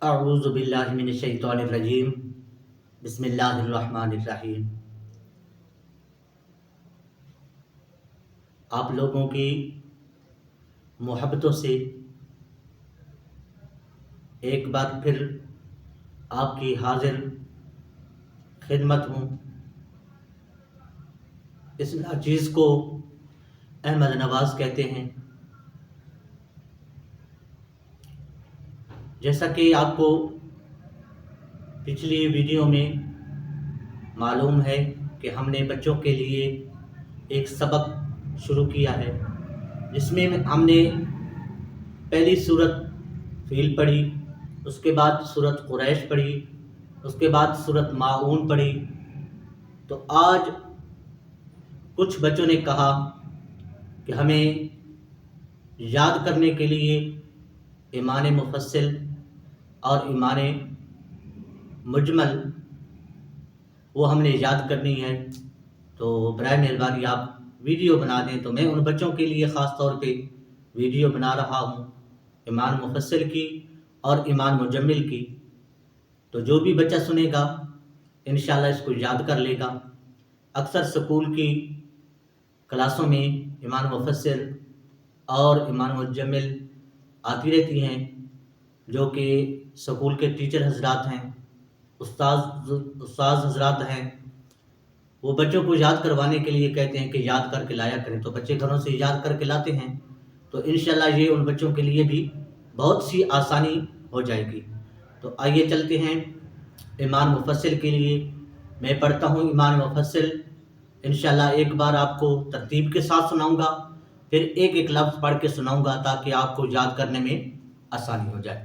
اعوذ باللہ من الشیطان الرجیم بسم اللہ الرحمن الرحیم۔ آپ لوگوں کی محبتوں سے ایک بار پھر آپ کی حاضر خدمت ہوں۔ اس چیز کو احمد نواز کہتے ہیں۔ جیسا کہ آپ کو پچھلی ویڈیو میں معلوم ہے کہ ہم نے بچوں کے لیے ایک سبق شروع کیا ہے، جس میں ہم نے پہلی سورت فیل پڑھی، اس کے بعد سورت قریش پڑھی، اس کے بعد سورت ماعون پڑھی۔ تو آج کچھ بچوں نے کہا کہ ہمیں یاد کرنے کے لیے ایمان مفصل اور ایمان مجمل وہ ہم نے یاد کرنی ہے، تو برائے مہربانی آپ ویڈیو بنا دیں۔ تو میں ان بچوں کے لیے خاص طور پہ ویڈیو بنا رہا ہوں، ایمان مفصل کی اور ایمان مجمل کی۔ تو جو بھی بچہ سنے گا انشاءاللہ اس کو یاد کر لے گا۔ اکثر سکول کی کلاسوں میں ایمان مفصل اور ایمان مجمل آتی رہتی ہیں، جو کہ سکول کے ٹیچر حضرات ہیں، استاذ حضرات ہیں، وہ بچوں کو یاد کروانے کے لیے کہتے ہیں کہ یاد کر کے لایا کریں۔ تو بچے گھروں سے یاد کر کے لاتے ہیں، تو انشاءاللہ یہ ان بچوں کے لیے بھی بہت سی آسانی ہو جائے گی۔ تو آئیے چلتے ہیں ایمان مفصل کے لیے۔ میں پڑھتا ہوں ایمان مفصل، انشاءاللہ ایک بار آپ کو ترتیب کے ساتھ سناؤں گا، پھر ایک ایک لفظ پڑھ کے سناؤں گا تاکہ آپ کو یاد کرنے میں آسانی ہو جائے۔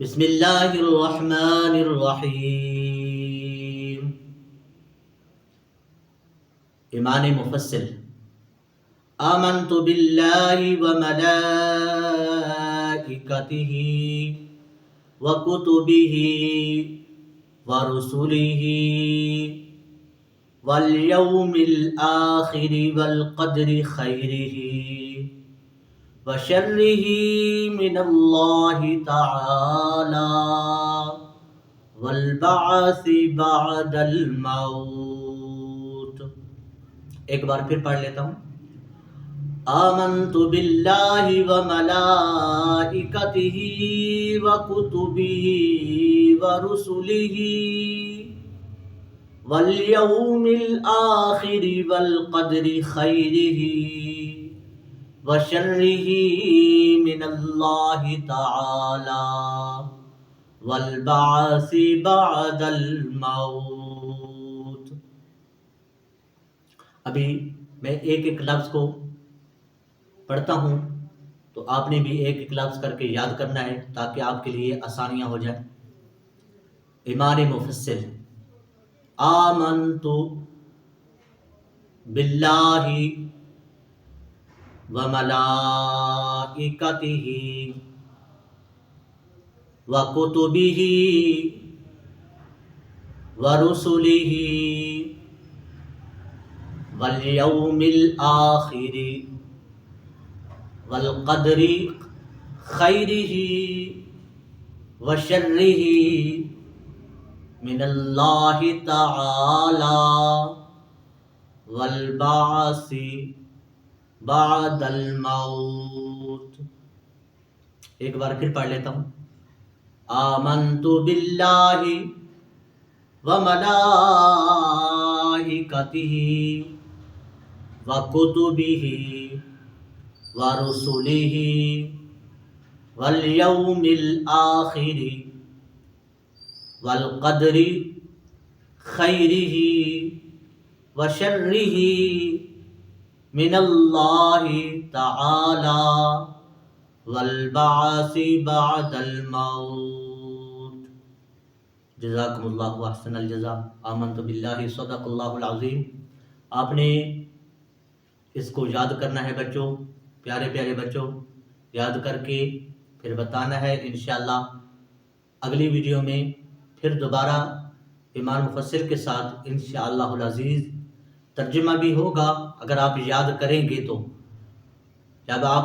بسم اللہ الرحمن الرحیم۔ ایمان مفصل۔ آمنت باللہ وملائکتہ وکتبہ ورسلہ والیوم الآخر والقدر خیرہ وشرہ من اللہ تعالی والبعث بعد الموت۔ ایک بار پھر پڑھ لیتا ہوں۔ آمنت باللہ وملائکتہ وکتبہ ورسلہ والیوم الآخر والقدر خیرہ وشرہ من اللہ تعالی والبعث بعد الموت۔ ابھی میں ایک ایک لفظ کو پڑھتا ہوں، تو آپ نے بھی ایک ایک لفظ کر کے یاد کرنا ہے تاکہ آپ کے لیے آسانیاں ہو جائیں۔ ایمان مفصل۔ آمنت باللہ وملائکتہ وکتبہ ورسلہ والیوم الآخر والقدر خیرہ وشرہ من اللہ تعالی والبعث بعد الموت۔ ایک بار پھر پڑھ لیتا ہوں۔ آمنت باللہ وملائکتہ وکتبہ ورسلہ والیوم الآخر والقدر خیرہ وشرہ من اللہ تعالی والبعث بعد الموت۔ جزاکم اللہ احسن الجزاء۔ آمنت باللہ، صدق اللہ العظیم۔ آپ نے اس کو یاد کرنا ہے بچوں، پیارے پیارے بچوں، یاد کر کے پھر بتانا ہے۔ انشاءاللہ اگلی ویڈیو میں پھر دوبارہ ایمان مفصل کے ساتھ انشاءاللہ العزیز ترجمہ بھی ہوگا اگر آپ یاد کریں گے تو۔ جب آپ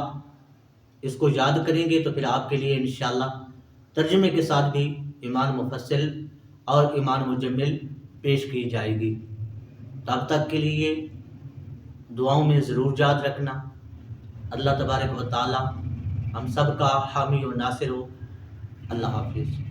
اس کو یاد کریں گے تو پھر آپ کے لیے انشاءاللہ ترجمے کے ساتھ بھی ایمان مفصل اور ایمان مجمل پیش کی جائے گی۔ تب تک کے لیے دعاؤں میں ضرور یاد رکھنا۔ اللہ تبارک و تعالی ہم سب کا حامی و ناصر ہو۔ اللہ حافظ۔